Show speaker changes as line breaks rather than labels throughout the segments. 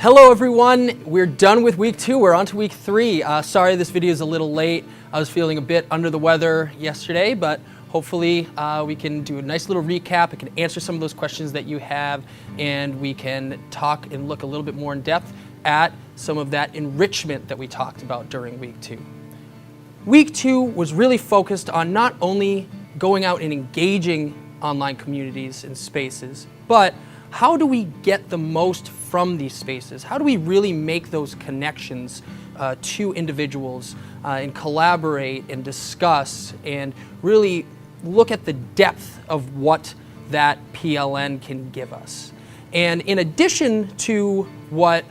Hello everyone, we're done with week 2, we're on to week 3. Sorry this video is a little late. I was feeling a bit under the weather yesterday, but hopefully we can do a nice little recap. I can answer some of those questions that you have, and we can talk and look a little bit more in depth at some of that enrichment that we talked about during week 2. Week 2 was really focused on not only going out and engaging online communities and spaces, but how do we get the most from these spaces? How do we really make those connections to individuals and collaborate and discuss and really look at the depth of what that PLN can give us? And in addition to what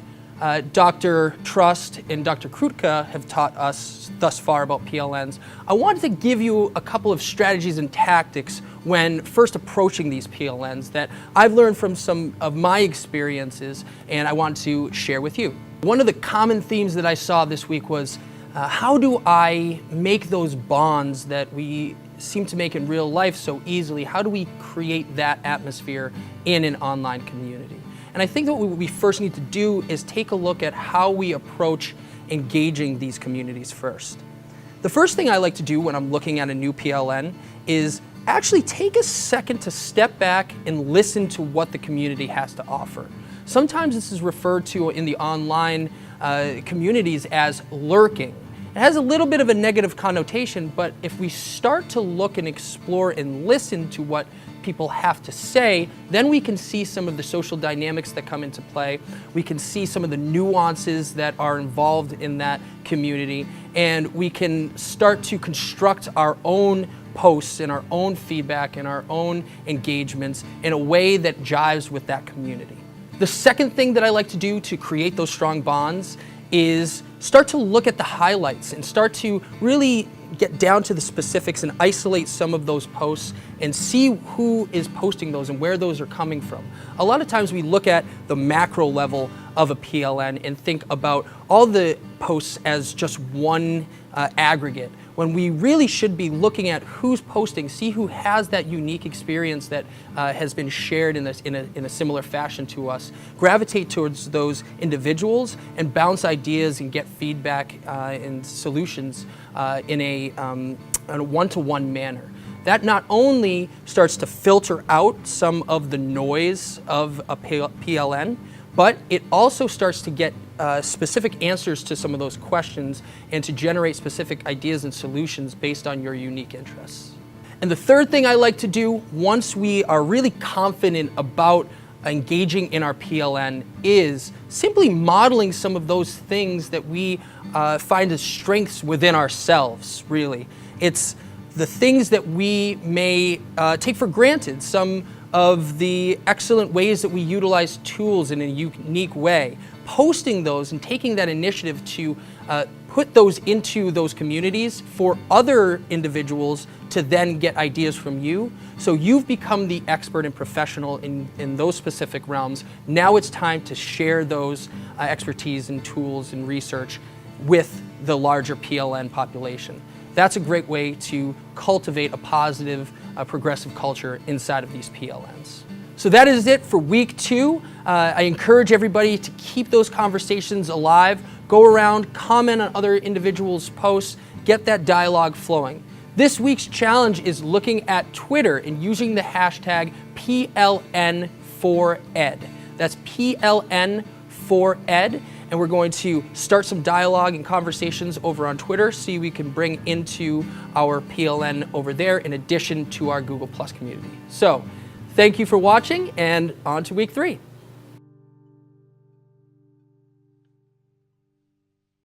Dr. Trust and Dr. Krutka have taught us thus far about PLNs, I wanted to give you a couple of strategies and tactics when first approaching these PLNs that I've learned from some of my experiences and I want to share with you. One of the common themes that I saw this week was how do I make those bonds that we seem to make in real life so easily? How do we create that atmosphere in an online community? And I think that what we first need to do is take a look at how we approach engaging these communities first. The first thing I like to do when I'm looking at a new PLN is actually take a second to step back and listen to what the community has to offer. Sometimes this is referred to in the online communities as lurking. It has a little bit of a negative connotation, but if we start to look and explore and listen to what people have to say, then we can see some of the social dynamics that come into play. We can see some of the nuances that are involved in that community, and we can start to construct our own posts and our own feedback and our own engagements in a way that jives with that community. The second thing that I like to do to create those strong bonds is start to look at the highlights and start to really get down to the specifics and isolate some of those posts and see who is posting those and where those are coming from. A lot of times we look at the macro level of a PLN and think about all the posts as just one aggregate, when we really should be looking at who's posting, see who has that unique experience that has been shared in a similar fashion to us, gravitate towards those individuals and bounce ideas and get feedback and solutions in a one-to-one manner. That not only starts to filter out some of the noise of a PLN, but it also starts to get specific answers to some of those questions and to generate specific ideas and solutions based on your unique interests. And the third thing I like to do once we are really confident about engaging in our PLN is simply modeling some of those things that we find as strengths within ourselves, really. It's the things that we may take for granted, some of the excellent ways that we utilize tools in a unique way. Posting those and taking that initiative to put those into those communities for other individuals to then get ideas from you. So you've become the expert and professional in those specific realms. Now it's time to share those expertise and tools and research with the larger PLN population. That's a great way to cultivate a positive, progressive culture inside of these PLNs. So that is it for week 2. I encourage everybody to keep those conversations alive, go around, comment on other individuals' posts, get that dialogue flowing. This week's challenge is looking at Twitter and using the hashtag PLN4Ed. That's PLN4Ed. And we're going to start some dialogue and conversations over on Twitter, see we can bring into our PLN over there in addition to our Google Plus community. So, thank you for watching, and on to week 3.